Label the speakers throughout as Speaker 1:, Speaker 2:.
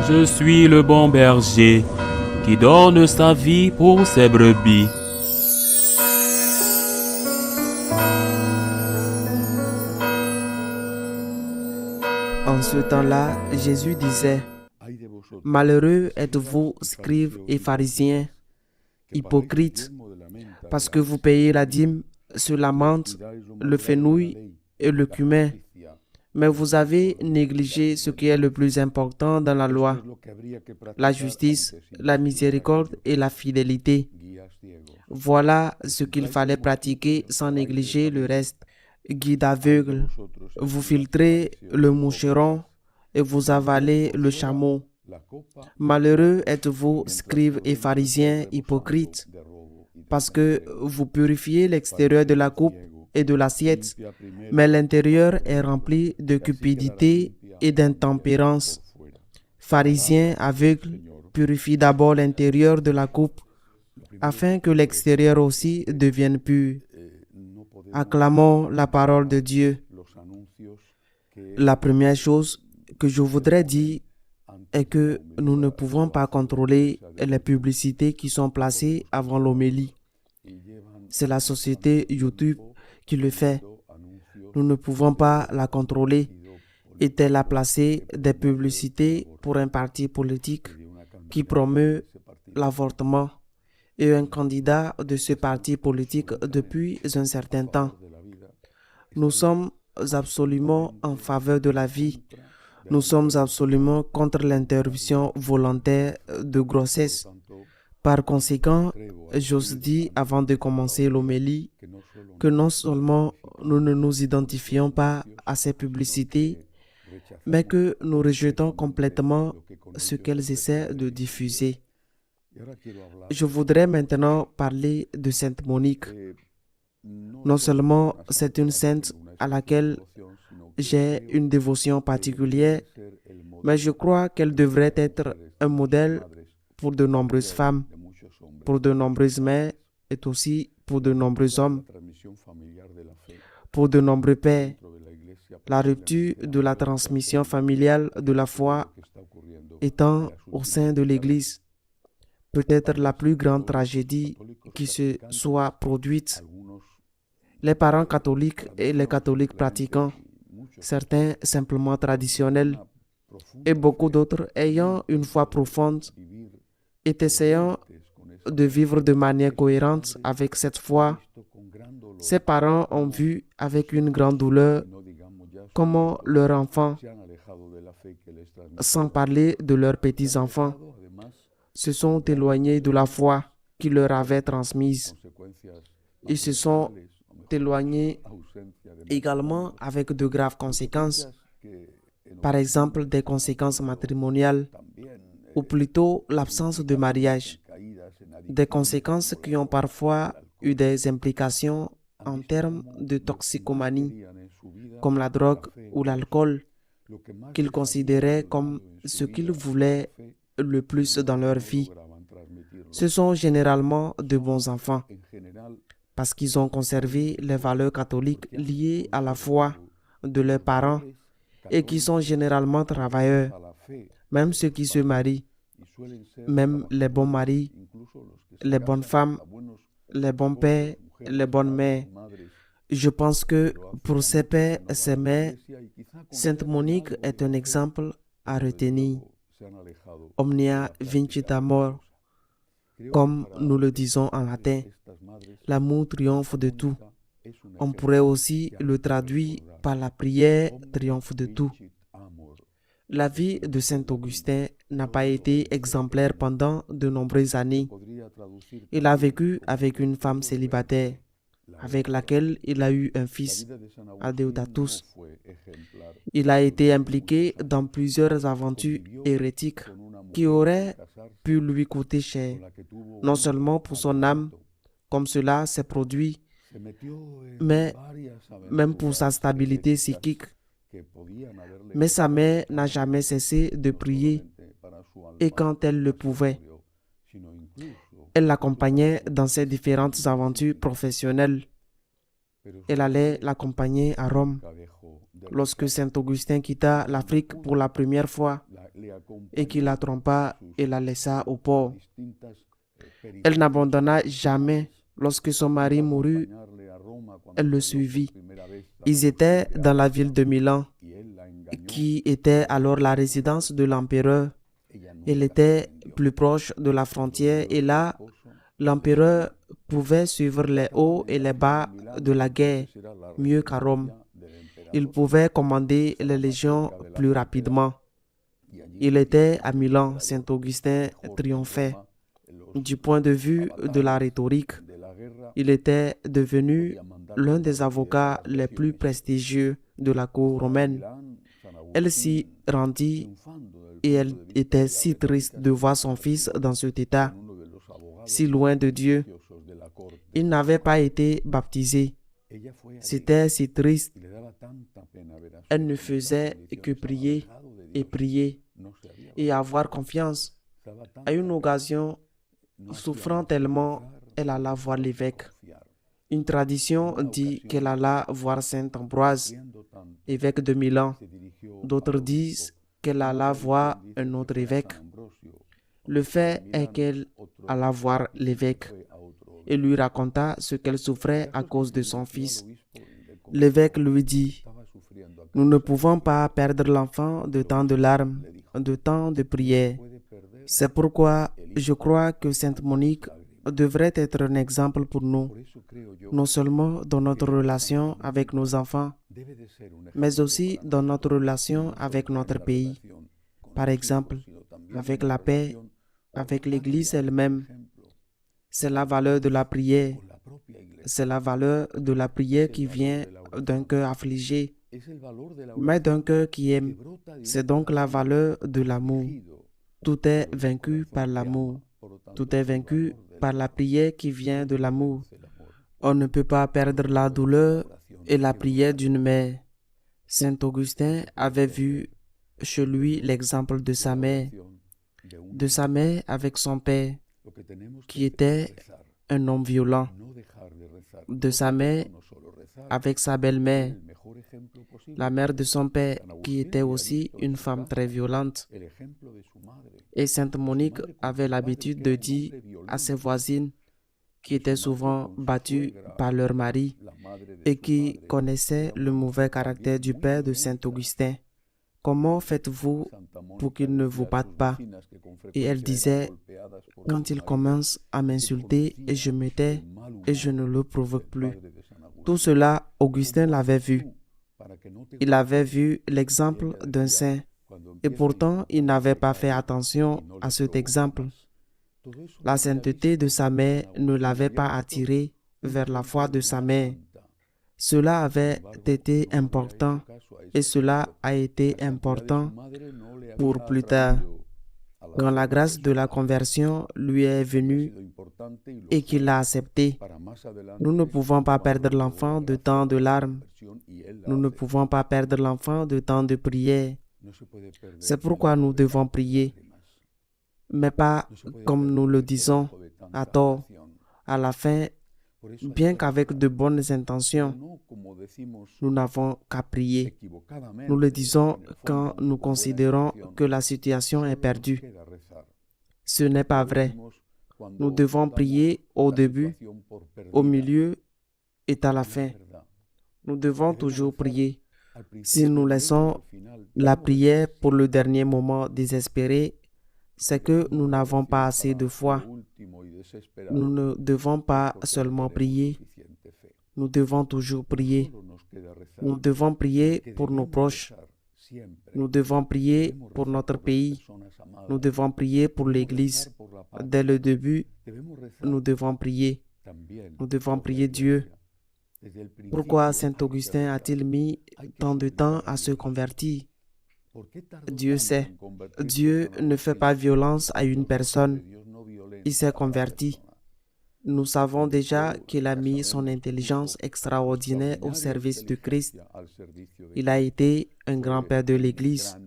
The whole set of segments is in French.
Speaker 1: Je suis le bon berger qui donne sa vie pour ses brebis.
Speaker 2: En ce temps-là, Jésus disait, Malheureux êtes-vous, scribes et pharisiens, hypocrites, parce que vous payez la dîme sur la menthe, le fenouil et le cumin, mais vous avez négligé ce qui est le plus important dans la loi, la justice, la miséricorde et la fidélité. Voilà ce qu'il fallait pratiquer sans négliger le reste. Guide aveugle, vous filtrez le moucheron et vous avalez le chameau. Malheureux êtes-vous, scribes et pharisiens hypocrites, parce que vous purifiez l'extérieur de la coupe et de l'assiette, mais l'intérieur est rempli de cupidité et d'intempérance. Pharisiens aveugles, purifie d'abord l'intérieur de la coupe, afin que l'extérieur aussi devienne pur. Acclamons la parole de Dieu. La première chose que je voudrais dire est que nous ne pouvons pas contrôler les publicités qui sont placées avant l'homélie. C'est la société YouTube qui le fait. Nous ne pouvons pas la contrôler. Est-elle a placé des publicités pour un parti politique qui promeut l'avortement et un candidat de ce parti politique depuis un certain temps? Nous sommes absolument en faveur de la vie. Nous sommes absolument contre l'interruption volontaire de grossesse. Par conséquent, j'ose dire avant de commencer l'homélie que non seulement nous ne nous identifions pas à ces publicités, mais que nous rejetons complètement ce qu'elles essaient de diffuser. Je voudrais maintenant parler de Sainte Monique. Non seulement c'est une sainte à laquelle j'ai une dévotion particulière, mais je crois qu'elle devrait être un modèle pour de nombreuses femmes, pour de nombreuses mères et aussi pour de nombreux hommes, pour de nombreux pères. La rupture de la transmission familiale de la foi étant au sein de l'Église peut-être la plus grande tragédie qui se soit produite. Les parents catholiques et les catholiques pratiquants, certains simplement traditionnels, et beaucoup d'autres ayant une foi profonde et essayant de vivre de manière cohérente avec cette foi, ces parents ont vu avec une grande douleur comment leurs enfants, sans parler de leurs petits-enfants, se sont éloignés de la foi qui leur avait transmise. Ils se sont éloignés également avec de graves conséquences, par exemple des conséquences matrimoniales, ou plutôt l'absence de mariage, des conséquences qui ont parfois eu des implications en termes de toxicomanie, comme la drogue ou l'alcool, qu'ils considéraient comme ce qu'ils voulaient le plus dans leur vie. Ce sont généralement de bons enfants, parce qu'ils ont conservé les valeurs catholiques liées à la foi de leurs parents et qui sont généralement travailleurs, même ceux qui se marient, même les bons maris, les bonnes femmes, les bons pères, les bonnes mères. Je pense que pour ces pères et ces mères, Sainte Monique est un exemple à retenir. Omnia vincit amor, comme nous le disons en latin. L'amour triomphe de tout. On pourrait aussi le traduire par la prière triomphe de tout. La vie de Saint Augustin n'a pas été exemplaire pendant de nombreuses années. Il a vécu avec une femme célibataire, avec laquelle il a eu un fils, Adeodatus. Il a été impliqué dans plusieurs aventures hérétiques qui auraient pu lui coûter cher, non seulement pour son âme, comme cela s'est produit, mais même pour sa stabilité psychique. Mais sa mère n'a jamais cessé de prier, et quand elle le pouvait, elle l'accompagnait dans ses différentes aventures professionnelles. Elle allait l'accompagner à Rome. Lorsque Saint Augustin quitta l'Afrique pour la première fois, et qui la trompa et la laissa au port. Elle n'abandonna jamais. Lorsque son mari mourut, elle le suivit. Ils étaient dans la ville de Milan, qui était alors la résidence de l'empereur. Elle était plus proche de la frontière et là, l'empereur pouvait suivre les hauts et les bas de la guerre mieux qu'à Rome. Il pouvait commander les légions plus rapidement. Il était à Milan, Saint-Augustin triomphait. Du point de vue de la rhétorique, il était devenu l'un des avocats les plus prestigieux de la cour romaine. Elle s'y rendit et elle était si triste de voir son fils dans cet état, si loin de Dieu. Il n'avait pas été baptisé. C'était si triste. Elle ne faisait que prier et prier et avoir confiance. À une occasion, souffrant tellement, elle alla voir l'évêque. Une tradition dit qu'elle alla voir Saint Ambroise, évêque de Milan. D'autres disent qu'elle alla voir un autre évêque. Le fait est qu'elle alla voir l'évêque et lui raconta ce qu'elle souffrait à cause de son fils. L'évêque lui dit: « Nous ne pouvons pas perdre l'enfant de tant de larmes, de tant de prières. C'est pourquoi je crois que Sainte Monique devrait être un exemple pour nous, non seulement dans notre relation avec nos enfants, mais aussi dans notre relation avec notre pays. Par exemple, avec la paix, avec l'Église elle-même. C'est la valeur de la prière. C'est la valeur de la prière qui vient d'un cœur affligé, mais d'un cœur qui aime. C'est donc la valeur de l'amour. Tout est vaincu par l'amour. Tout est vaincu par la prière qui vient de l'amour. On ne peut pas perdre la douleur et la prière d'une mère. Saint Augustin avait vu chez lui l'exemple de sa mère avec son père, qui était un homme violent, de sa mère avec sa belle-mère, la mère de son père, qui était aussi une femme très violente. Et Sainte Monique avait l'habitude de dire à ses voisines, qui étaient souvent battues par leur mari et qui connaissaient le mauvais caractère du père de Saint Augustin: « Comment faites-vous pour qu'il ne vous batte pas ?» Et elle disait: « Quand il commence à m'insulter, et je me tais et je ne le provoque plus. » Tout cela, Augustin l'avait vu. Il avait vu l'exemple d'un saint et pourtant il n'avait pas fait attention à cet exemple. La sainteté de sa mère ne l'avait pas attiré vers la foi de sa mère. Cela avait été important et cela a été important pour plus tard. Quand la grâce de la conversion lui est venue et qu'il l'a acceptée, nous ne pouvons pas perdre l'enfant de tant de larmes. Nous ne pouvons pas perdre l'enfant de tant de prières. C'est pourquoi nous devons prier, mais pas comme nous le disons à tort, à la fin, bien qu'avec de bonnes intentions. Nous n'avons qu'à prier. Nous le disons quand nous considérons que la situation est perdue. Ce n'est pas vrai. Nous devons prier au début, au milieu et à la fin. Nous devons toujours prier. Si nous laissons la prière pour le dernier moment désespéré, c'est que nous n'avons pas assez de foi. Nous ne devons pas seulement prier, nous devons toujours prier. Nous devons prier pour nos proches. Nous devons prier pour notre pays. Nous devons prier pour l'Église. Dès le début, nous devons prier. Nous devons prier Dieu. Pourquoi Saint Augustin a-t-il mis tant de temps à se convertir? Dieu sait. Dieu ne fait pas violence à une personne. Il s'est converti. Nous savons déjà qu'il a mis son intelligence extraordinaire au service de Christ. Il a été un grand-père de l'Église.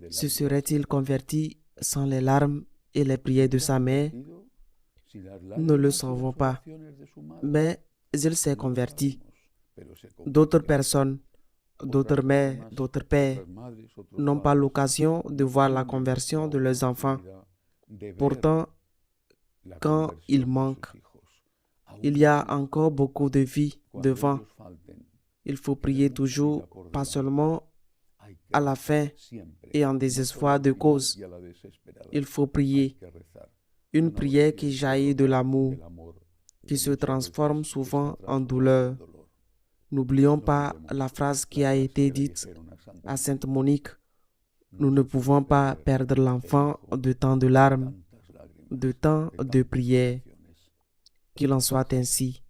Speaker 2: Se serait-il converti sans les larmes et les prières de sa mère? Nous ne le savons pas. Mais il s'est converti. D'autres personnes d'autres mères, d'autres pères n'ont pas l'occasion de voir la conversion de leurs enfants. Pourtant, quand il manque, il y a encore beaucoup de vie devant. Il faut prier toujours, pas seulement à la fin et en désespoir de cause. Il faut prier. Une prière qui jaillit de l'amour, qui se transforme souvent en douleur. N'oublions pas la phrase qui a été dite à Sainte Monique. Nous ne pouvons pas perdre l'enfant de tant de larmes, de tant de prières. Qu'il en soit ainsi.